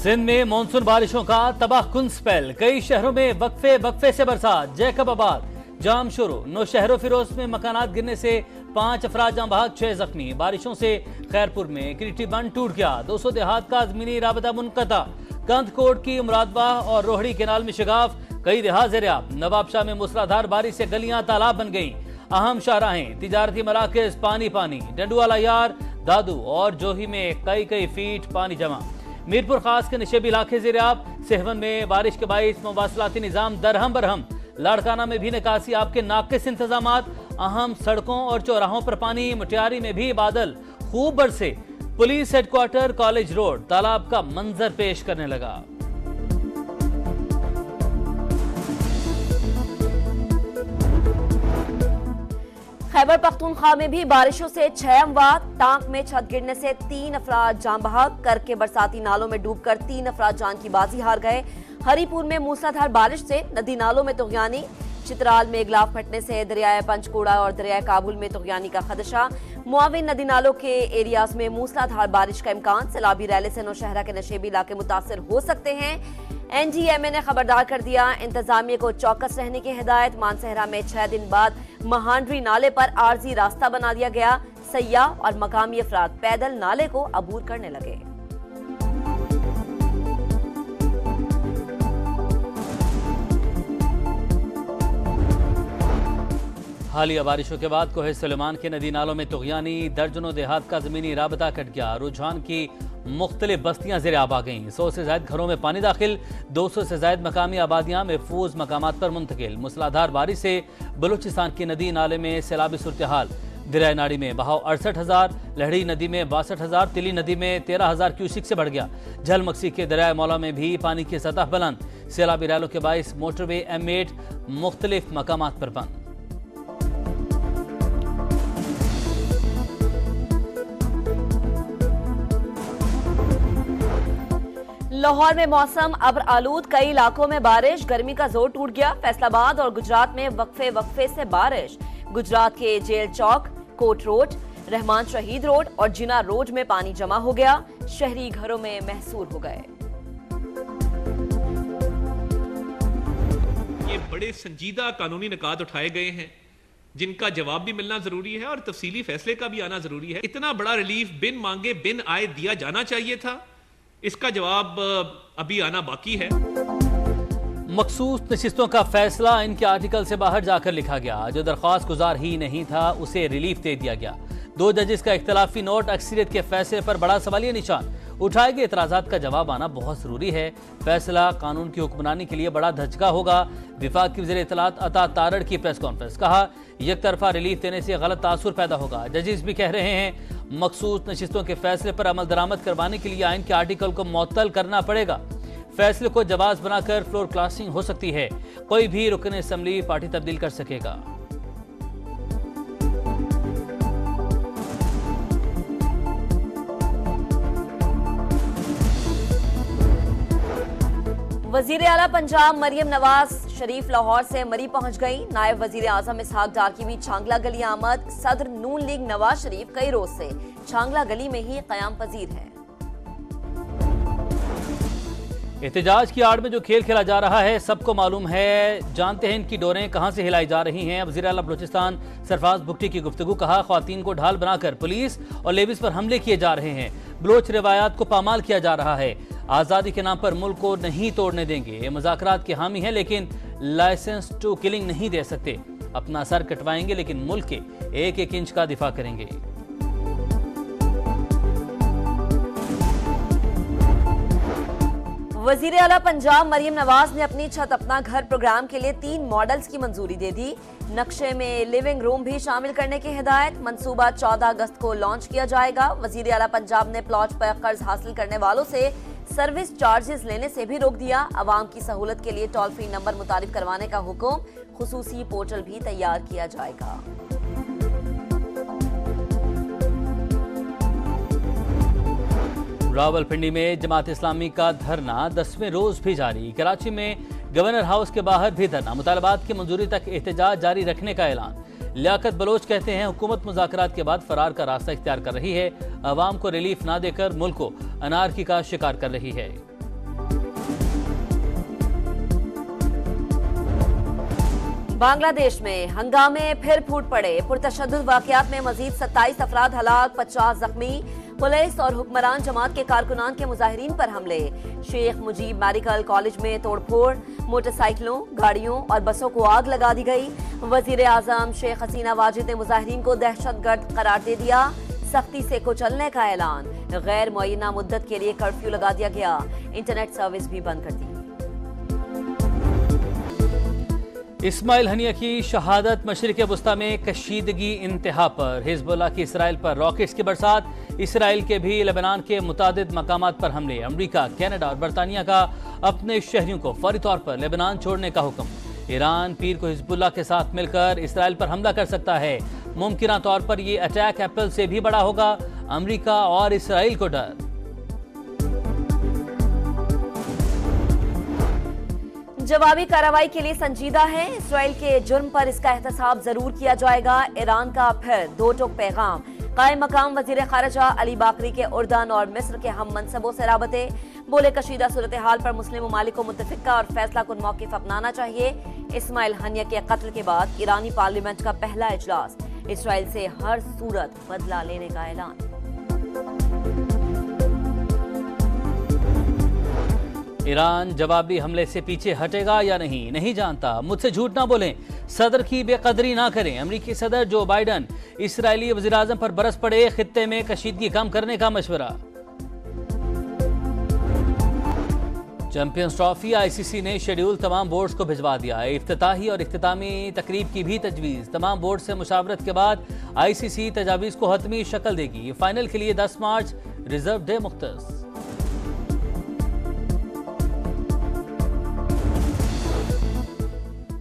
सिंध में मानसून बारिशों का तबाहकुन स्पेल, कई शहरों में वक्फे वक्फे से बरसात। जैकबाबाद जाम शुरू, नौशहरों फिरोज में मकानात गिरने से 5 अफराद जाम बहक, 6 जख्मी। बारिशों से खैरपुर में क्रिटी बंद टूट गया, 200 देहात का जमीनी राबता मुनक़ता। कंदकोट की मुरादबाह और रोहड़ी केनाल में शिगाफ, कई देहात ज़ेर-ए-आब। नवाबशाह में मूसलाधार बारिश से गलियां तालाब बन गईं, अहम शाहराहें, तिजारती मराकज पानी पानी। डंडुवाला यार, दादू और जोही में कई फीट पानी जमा। मीरपुर खास के निशेबी इलाके ज़ेर-ए-आब। सेहवन में बारिश के बाइस मवासलाती निज़ाम दरहम बरहम। लाड़काना में भी निकासी आपके नाकिस इंतजामात, अहम सड़कों और चौराहों पर पानी। मुटियारी में भी बादल खूब बरसे, पुलिस हेडक्वार्टर कॉलेज रोड तालाब का मंजर पेश करने लगा। खैबर पख्तूनख्वा में भी बारिशों से 6 अमवात, टांक में छत गिरने से 3 अफराद जान बहक, करके बरसाती नालों में डूबकर 3 अफराद जान की बाजी हार गए। हरीपुर में मूसलाधार बारिश से नदी नालों में तुगयानी। चित्राल में गिलाफ फटने से दरियाए पंचकूड़ा और दरियाए काबुल में तुगयानी का खदशा। मुआविन नदी नालों के एरियाज में मूसलाधार बारिश का इम्कान। सैलाबी रैली से नौशहरा के नशेबी इलाके मुतासर हो सकते हैं। NGMA ने खबरदार कर दिया, इंतजामिया को चौकस रहने की हिदायत। मानसहरा में 6 दिन बाद महांडरी नाले पर आर्जी रास्ता बना दिया गया। सयाह और मकामी अफराद पैदल नाले को अबूर करने लगे। हालिया बारिशों के बाद कोहे सुलेमान के नदी नालों में तुगयानी, दर्जनों देहात का जमीनी राबता कट गया। रुझान की मुख्तलिफ बस्तियां ज़ेर-ए-आब आ गईं, 100 से ज़ायद घरों में पानी दाखिल, 200 से ज़ायद मकामी आबादियां महफूज मकामात पर मुंतकिल। मूसलाधार बारिश से बलूचिस्तान की नदी नाले में सैलाबी सूरत हाल। दरिया नाड़ी में बहाव 68,000, लहड़ी नदी में 62,000, तिली नदी में 13,000 क्यूसिक से बढ़ गया। झलमक्सी के दरिया मौला में भी पानी की सतह बुलंद। सैलाबी रैलों के बाइस मोटरवे M8 मुख्तलिफ मकामात पर बंद। लाहौर में मौसम अब्र आलूद, कई इलाकों में बारिश, गर्मी का जोर टूट गया। फैसलाबाद और गुजरात में वक्फे वक्फे से बारिश। गुजरात के जेल चौक, कोट रोड, रहमान शहीद रोड और जिना रोड में पानी जमा हो गया। शहरी घरों में महसूर हो गए। ये बड़े संजीदा कानूनी निकात उठाए गए हैं जिनका जवाब भी मिलना जरूरी है और तफसीली फैसले का भी आना जरूरी है। इतना बड़ा रिलीफ बिन मांगे बिन आए दिया जाना चाहिए था, इसका जवाब अभी आना बाकी है। मखसूस नशिस्तों का फैसला इनके आर्टिकल से बाहर जाकर लिखा गया। जो दरख्वास्त गुजार ही नहीं था उसे रिलीफ दे दिया गया। 2 जजेस का इख्तलाफी नोट, अक्सरियत के फैसले पर बड़ा सवालिया निशान। उठाए गए एतराजात का जवाब आना बहुत जरूरी है। फैसला कानून की हुक्मरानी के लिए बड़ा धचका होगा। विफाक की वज़ीर इत्तलात अता तारड़ की प्रेस कॉन्फ्रेंस, कहा एक तरफा रिलीफ देने से गलत तासुर पैदा होगा। जजेस भी कह रहे हैं मखसूस नशिस्तों के फैसले पर अमल दरामद करवाने के लिए आइन के आर्टिकल को मुअत्तल करना पड़ेगा। फैसले को जवाज बनाकर फ्लोर क्लासिंग हो सकती है। कोई भी रुकन असम्बली पार्टी तब्दील कर सकेगा। वजीर आला पंजाब मरियम नवाज शरीफ लाहौर से मरी पहुंच गई। नायब वजीर आजम इसहाक डार की भी छांगला गली आमद। सदर नून लीग नवाज शरीफ कई रोज से छांगला गली में ही कयाम पजीर है। एहतजाज की आड़ में जो खेल खेला जा रहा है सबको मालूम है। जानते हैं इनकी डोरें कहां से हिलाई जा रही हैं। वज़ीर आला बलूचिस्तान सरफराज भुट्टी की गुफ्तगू, कहा ख्वातीन को ढाल बनाकर पुलिस और लेविस पर हमले किए जा रहे हैं। बलोच रिवायात को पामाल किया जा रहा है। आज़ादी के नाम पर मुल्क को नहीं तोड़ने देंगे। मुज़ाकरात के हामी हैं लेकिन लाइसेंस टू किलिंग नहीं दे सकते। अपना सर कटवाएंगे लेकिन मुल्क के 1-1 इंच का दिफा करेंगे। वजीर आला पंजाब मरियम नवाज ने अपनी छत अपना घर प्रोग्राम के लिए 3 मॉडल्स की मंजूरी दे दी। नक्शे में लिविंग रूम भी शामिल करने की हिदायत। मंसूबा 14 अगस्त को लॉन्च किया जाएगा। वजीर आला पंजाब ने प्लॉट पर कर्ज हासिल करने वालों से सर्विस चार्जेस लेने से भी रोक दिया। अवाम की सहूलत के लिए टोल फ्री नंबर मुतारिफ करवाने का हुक्म। खुसूसी पोर्टल भी तैयार किया जाएगा। रावलपिंडी में जमात इस्लामी का धरना 10वें रोज भी जारी। कराची में गवर्नर हाउस के बाहर भी धरना। मुतालबात की मंजूरी तक एहतजाज जारी रखने का ऐलान। लियाकत बलोच कहते हैं हुकूमत मुज़ाकरात के बाद फरार का रास्ता इख्तियार कर रही है। अवाम को रिलीफ ना देकर मुल्क को अनारकी का शिकार कर रही है। बांग्लादेश में हंगामे फिर फूट पड़े। पुरतशद्दुद वाकयात में मजीद 27 अफराद हलाक, 50 जख्मी। पुलिस और हुक्मरान जमात के कारकुनान के मुजाहिरीन पर हमले। शेख मुजीब मेडिकल कॉलेज में तोड़फोड़, मोटरसाइकिलों, गाड़ियों और बसों को आग लगा दी गई। वजीर आजम शेख हसीना वाजिद ने मुजाहिरीन को दहशतगर्द करार दे दिया। सख्ती से कुचलने का ऐलान। गैर मुअय्यना मुद्दत के लिए कर्फ्यू लगा दिया गया। इंटरनेट सर्विस भी बंद कर दी। इस्माइल हनिया की शहादत। मशरिक़ वस्ता में कशीदगी इंतहा पर। हिजबुल्लाह की इसराइल पर रॉकेट्स की बरसात। इसराइल के भी लेबनान के मुतादिद मकामात पर हमले। अमरीका, कनाडा और बरतानिया का अपने शहरियों को फौरी तौर पर लेबनान छोड़ने का हुक्म। ईरान पीर को हिजबुल्लाह के साथ मिलकर इसराइल पर हमला कर सकता है। मुमकिन तौर पर यह अटैक एप्रिल से भी बड़ा होगा। अमरीका और इसराइल को डर। जवाबी कार्रवाई के लिए संजीदा है। इसराइल के जुर्म पर इसका एहतसाब जरूर किया जाएगा। ईरान का फिर दो टोक पैगाम। कायम मकाम वजीर खारजा अली बाकरी के उर्दन और मिस्र के हम मनसबों से राबते। बोले कशीदा सूरत हाल पर मुस्लिम ममालिक को मुतफिका और फैसला कुन मौक़िफ़ अपनाना चाहिए। इस्माइल हनिया के कत्ल के बाद ईरानी पार्लियामेंट का पहला इजलास। इसराइल से हर सूरत बदला लेने का ऐलान। ईरान जवाबी हमले से पीछे हटेगा या नहीं जानता। मुझसे झूठ ना बोलें, सदर की बेकदरी ना करें। अमेरिकी सदर जो बाइडन इसराइली वज़ीर-ए-आज़म पर बरस पड़े। खित्ते में कशीदगी कम करने का मशवरा। चैंपियंस ट्रॉफी आईसीसी ने शेड्यूल तमाम बोर्ड्स को भिजवा दिया। इफ्तिताही और इख्तितामी तकरीब की भी तजवीज़। तमाम बोर्ड से मुशावरत के बाद आईसीसी तजावीज़ को हतमी शक्ल देगी। फाइनल के लिए 10 मार्च रिजर्व डे मुख्तस।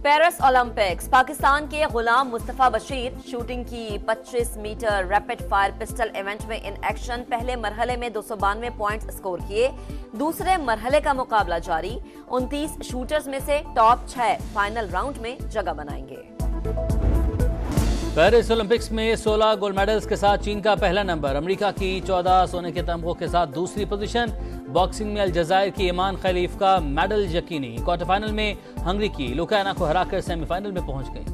Paris Olympics. पाकिस्तान के गुलाम मुस्तफा बशीर शूटिंग की 25 metre rapid fire pistol event में इन एक्शन। पहले मरहले में 292 पॉइंट्स स्कोर किए। दूसरे मरहले का मुकाबला जारी। 29 शूटर्स में से टॉप 6 फाइनल राउंड में जगह बनाएंगे। पेरिस ओलंपिक्स में 16 गोल्ड मेडल्स के साथ चीन का पहला नंबर। अमेरिका की 14 सोने के तमगों के साथ दूसरी पोजीशन। बॉक्सिंग में अलजायर की ईमान खलीफ का मेडल यकीनी। क्वार्टर फाइनल में हंगरी की लुकाना को हराकर सेमीफाइनल में पहुंच गई।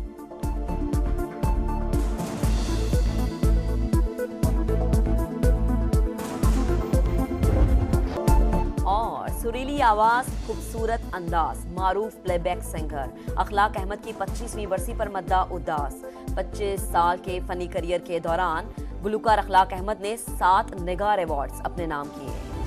और सुरीली आवाज, खूबसूरत अंदाज, मारूफ प्लेबैक सिंगर अखलाक अहमद की 25वीं बरसी पर मद्दा उदास। 25 साल के फनी करियर के दौरान गुलूकार अखलाक अहमद ने 7 निगार अवार्ड्स अपने नाम किए।